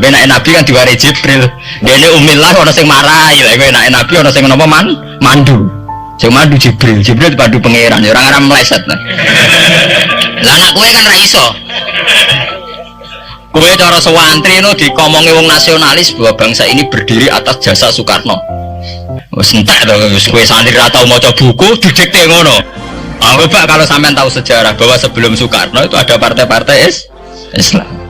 Benak Nabi kan diwari Jibril. Dene umillah ana sing marahi, lha benak Nabi ana sing napa mandu. Sing mandu Jibril. Jibril dipandu pangeran, ya ora ngarep meleset. Lah anak kowe kan ra iso. Kowe cara sewantri no dikomongi wong nasionalis bahwa bangsa ini berdiri atas jasa Soekarno. Wes entek to wis kowe santri ra tau maca buku didikte ngono. Coba kalau sampean tahu sejarah bahwa sebelum Soekarno itu ada partai-partai Islam.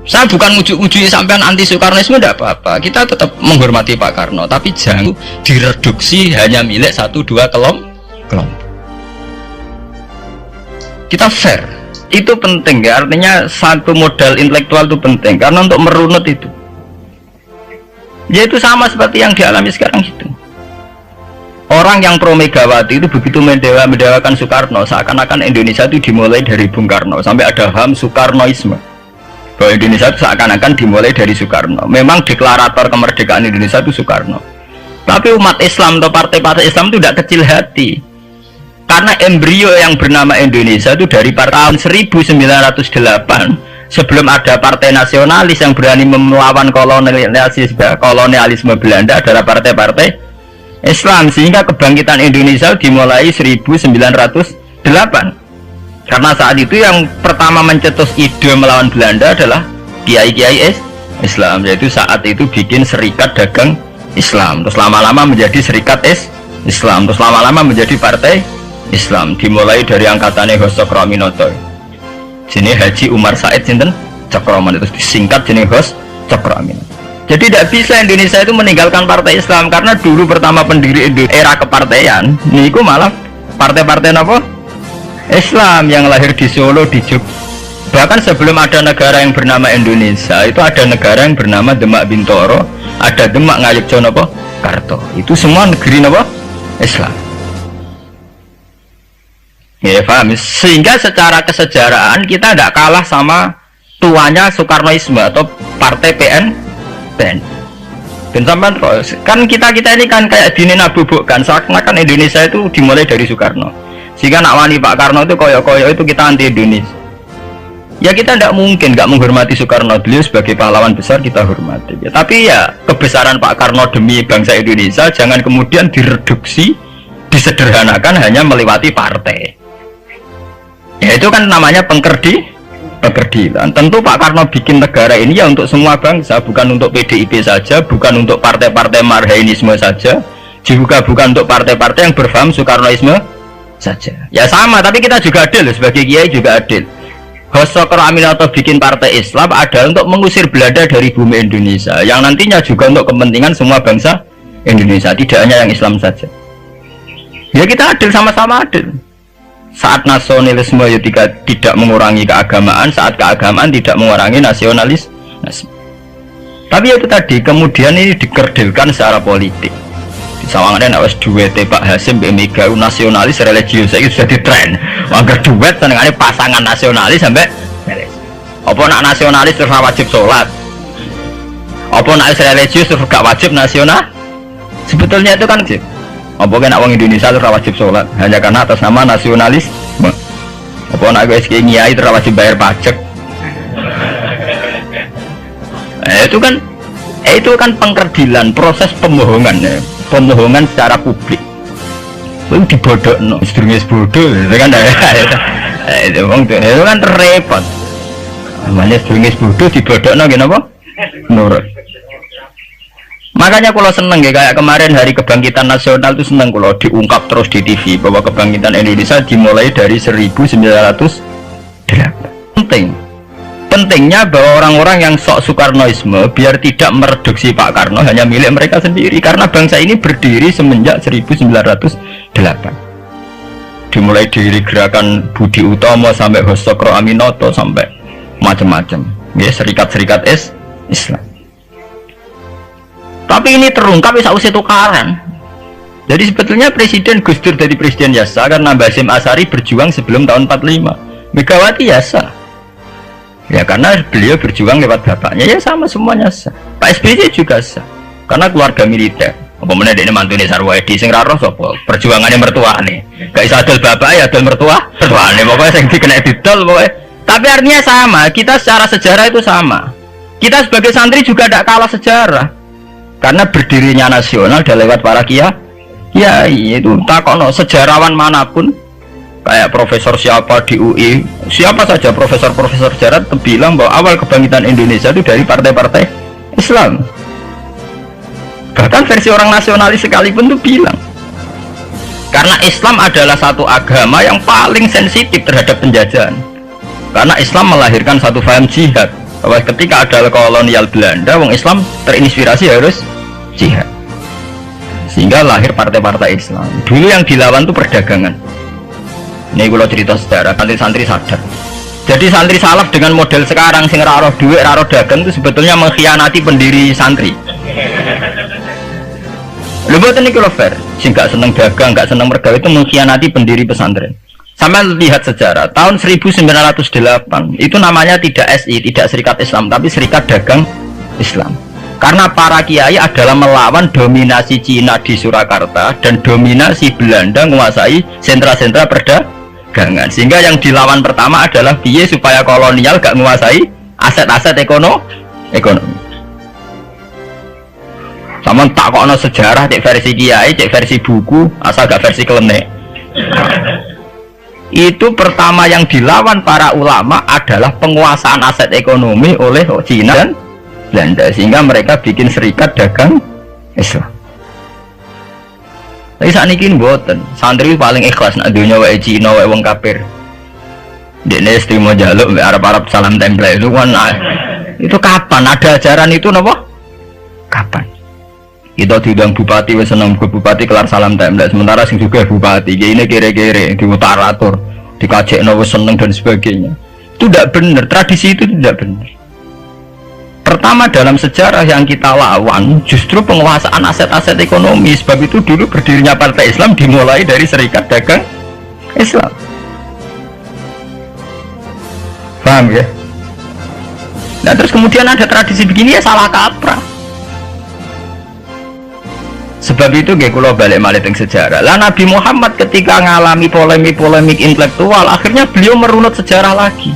Saya bukan ujuk-ujuk sampean anti Soekarnoisme, tidak apa-apa. Kita tetap menghormati Pak Karno, tapi jangan direduksi hanya milik 1-2 kelompok. Kita fair, itu penting ya. Artinya satu modal intelektual itu penting karena untuk merunut itu. Ya itu sama seperti yang dialami sekarang gitu. Orang yang pro Megawati itu begitu mendewakan Soekarno, seakan-akan Indonesia itu dimulai dari Bung Karno, sampai ada HAM Soekarnoisme. Bahwa Indonesia itu seakan-akan dimulai dari Soekarno. Memang deklarator kemerdekaan Indonesia itu Soekarno. Tapi umat Islam atau partai-partai Islam itu tidak kecil hati. Karena embrio yang bernama Indonesia itu dari tahun 1908, sebelum ada partai nasionalis yang berani melawan kolonialisme Belanda, adalah partai-partai Islam, sehingga kebangkitan Indonesia dimulai 1908. Karena saat itu yang pertama mencetus ide melawan Belanda adalah kiai-kiai Islam, yaitu saat itu bikin serikat dagang Islam, terus lama-lama menjadi serikat Islam, terus lama-lama menjadi partai Islam, dimulai dari angkatannya Hos Cokroaminoto. Jenis Haji Umar Said sinten Cokroaminoto, itu disingkat jenis Hos Cokroaminoto. Jadi tidak bisa Indonesia itu meninggalkan partai Islam, karena dulu pertama pendiri era kepartaian niku malah partai-partai apa? Islam yang lahir di Solo, di Jogja. Bahkan sebelum ada negara yang bernama Indonesia, itu ada negara yang bernama Demak Bintoro, ada Demak Ngayogyakarta apa? Karto. Itu semua negeri apa? Islam. Ya paham. Sehingga secara kesejarahan kita tidak kalah sama tuanya Soekarnoisme atau partai PN. Dan sampai kan kita ini kan kayak dinabubukkan seakan-akan Indonesia itu dimulai dari Soekarno, sehingga nak wani Pak Karno itu koyok-koyok itu kita anti Indonesia. Ya kita tidak mungkin nggak menghormati Soekarno, beliau sebagai pahlawan besar kita hormati ya. Tapi ya kebesaran Pak Karno demi bangsa Indonesia jangan kemudian direduksi, disederhanakan hanya melewati partai. Ya itu kan namanya pengkerdilan. Tentu Pak Karno bikin negara ini ya untuk semua bangsa, bukan untuk PDIP saja, bukan untuk partai-partai marhainisme saja, juga bukan untuk partai-partai yang berfaham Soekarnoisme saja. Ya sama, tapi kita juga adil, sebagai kiai juga adil. Hos Cokroaminoto bikin partai Islam adalah untuk mengusir Belanda dari bumi Indonesia, yang nantinya juga untuk kepentingan semua bangsa Indonesia, tidak hanya yang Islam saja. Ya kita adil, sama-sama adil. Saat nasionalisme ya tidak mengurangi keagamaan, saat keagamaan tidak mengurangi nasionalis. Tapi itu tadi kemudian ini dikerdilkan secara politik. Di sawangannya nak wes duet Pak Hasim Mega nasionalis religius itu sudah ditren. Angger duet senengane pasangan nasionalis sampai apa nak nasionalis terus wajib sholat, apa nak religius terus gak wajib nasional. Sebetulnya itu kan sih. Apa kan orang Indonesia itu wajib sholat hanya karena atas nama nasionalis? Apa nak guys kiai itu wajib bayar pajak? Itu kan pengkerdilan, proses pembohongan ya. Pembohongan secara publik. Itu dibodokno, sedurunge bodoh, itu kan itu kan repot. Namanya sedurunge bodoh dibodokno gini apa? Nurut. Makanya kalau seneng ya, kayak kemarin Hari Kebangkitan Nasional itu seneng kalau diungkap terus di TV bahwa kebangkitan Indonesia dimulai dari 1908. Pentingnya bahwa orang-orang yang sok Soekarnoisme biar tidak mereduksi Pak Karno hanya milik mereka sendiri, karena bangsa ini berdiri semenjak 1908. Dimulai dari gerakan Budi Utomo sampai Hos Cokroaminoto sampai macam-macam ya, serikat-serikat Islam. Tapi ini terungkap sausé tukaran. Jadi sebetulnya Presiden Gus Dur dari Presiden Yasa karena Basim Asari berjuang sebelum tahun 45. Megawati Yasa. Ya karena beliau berjuang lewat bapaknya, ya sama semuanya sah. Pak SBY juga sah. Karena keluarga militer. Apa meneh dekne mantune Sarwoedi sing ra roh sapa? Perjuangannya mertuane. Gak iso adol bapak ya adol mertuane. Pokoke sing dikena didol pokoke. Tapi artinya sama, kita secara sejarah itu sama. Kita sebagai santri juga tidak kalah sejarah. Karena berdirinya nasional udah lewat para kiai itu takono sejarawan manapun kayak profesor siapa di UI, siapa saja profesor-profesor sejarah bilang bahwa awal kebangkitan Indonesia itu dari partai-partai Islam. Bahkan versi orang nasionalis sekalipun tuh bilang karena Islam adalah satu agama yang paling sensitif terhadap penjajahan. Karena Islam melahirkan satu paham jihad bahwa ketika ada kolonial Belanda, wong Islam terinspirasi harus jihad. Sehingga lahir partai-partai Islam. Dulu yang dilawan itu perdagangan. Ini kalau cerita sejarah, santri-santri sadar. Jadi santri salaf dengan model sekarang sing raro duit, raro dagang itu sebetulnya mengkhianati pendiri santri. Lu buat ini kalau fair, sing gak seneng dagang, gak seneng mergawe itu mengkhianati pendiri pesantren. Sampai lihat sejarah, tahun 1908 itu namanya tidak SI, tidak Serikat Islam, tapi Serikat Dagang Islam. Karena para kiai adalah melawan dominasi Cina di Surakarta dan dominasi Belanda menguasai sentra-sentra perdagangan. Sehingga yang dilawan pertama adalah piye supaya kolonial gak menguasai aset-aset ekonomi. Sama tak kok sejarah, cek versi kiai, cek versi buku, asal gak versi klenek. Itu pertama yang dilawan para ulama adalah penguasaan aset ekonomi oleh Cina dan Belanda, sehingga mereka bikin Serikat Dagang Islam. Tapi saat ini mboten, santri paling ikhlas nak dunia wae Cina wae wong kafir. Dekne istimewa jaluk Arab-Arab salam tempel itu kan itu kapan ada ajaran itu napa? Kapan? Kita diundang bupati wis seneng bupati kelar salam tempel, sementara sing juga bupati ini kere-kere diutaratur dikajekno wis seneng dan sebagainya. Itu tidak benar, tradisi itu tidak benar. Pertama dalam sejarah yang kita lawan justru penguasaan aset-aset ekonomi. Sebab itu dulu berdirinya partai Islam dimulai dari Serikat Dagang Islam. Paham ya? Nah terus kemudian ada tradisi begini ya salah kaprah. Sebab itu kalau balik malih teng sejarah. Lah Nabi Muhammad ketika ngalami polemik intelektual, akhirnya beliau merunut sejarah lagi.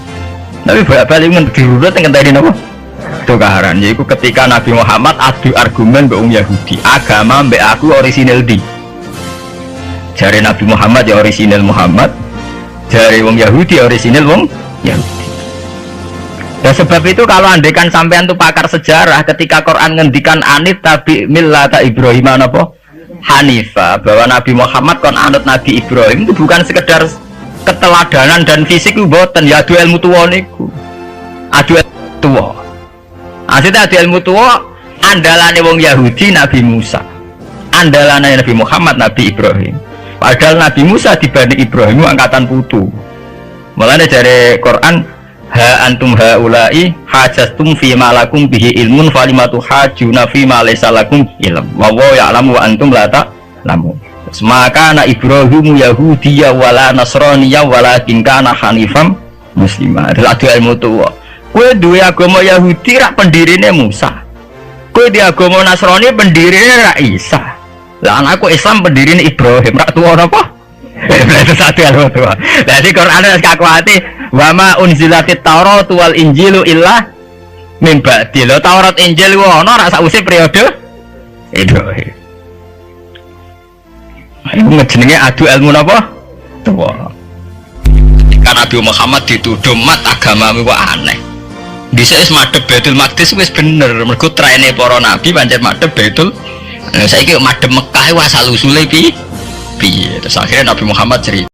Tapi balik dirunut ngenteni napa? Tukaran. Yaitu ketika Nabi Muhammad adu argumen mbek wong Yahudi, agama mbek aku orisinil di. Jare Nabi Muhammad ya orisinil Muhammad, jare wong Yahudi orisinil wong Yahudi. Dan sebab itu kalau andekan sampean tuh pakar sejarah, ketika Quran ngendikan anit tabi millata Ibrahim apa? Hanifah, bahwa Nabi Muhammad kon anut Nabi Ibrahim itu bukan sekedar keteladanan dan fisik itu boten, ya adu ilmu tuwa niku. Adu tuwa. Asline adu ilmu tuwa andalane wong Yahudi Nabi Musa. Andalane Nabi Muhammad Nabi Ibrahim. Padahal Nabi Musa dibanding Ibrahim angkatan putu. Mulane dari Quran ha antum haula'i hajastum fi ma lakum bihi ilmun falimatu hajuna fi ma laysa lakum ilm wa ya'lamu wa antum la ta'lamun. Maka na Ibrahim Yahudiyya wala Nasraniyya walakin kana hanifam muslimah. Adu ilmu tuwa. Kowe duwe agama Yahudi rak pendirine Musa. Kowe di agama Nasrani pendirine rak Isa. Lah anakku Islam pendirine Ibrahim rak tuwa napa? Itu satu ilmu tuwa. Jadi Quran wis kakuati wa ma unzilatit Taurat wal Injilu illa min ba'di. Lho Taurat Injil ku ana ora sakwise periode Ibrahim. Iku jenenge adu ilmu napa? Tuwa. Kan Nabi Muhammad dituduh mat agamamu kok aneh. Dhisik wis madhep Baitul Maqdis wis bener, mergo traine para nabi pancen madhep Baitul. Saiki madhep Mekah wae asal usule piye? Terus akhirnya Nabi Muhammad cerita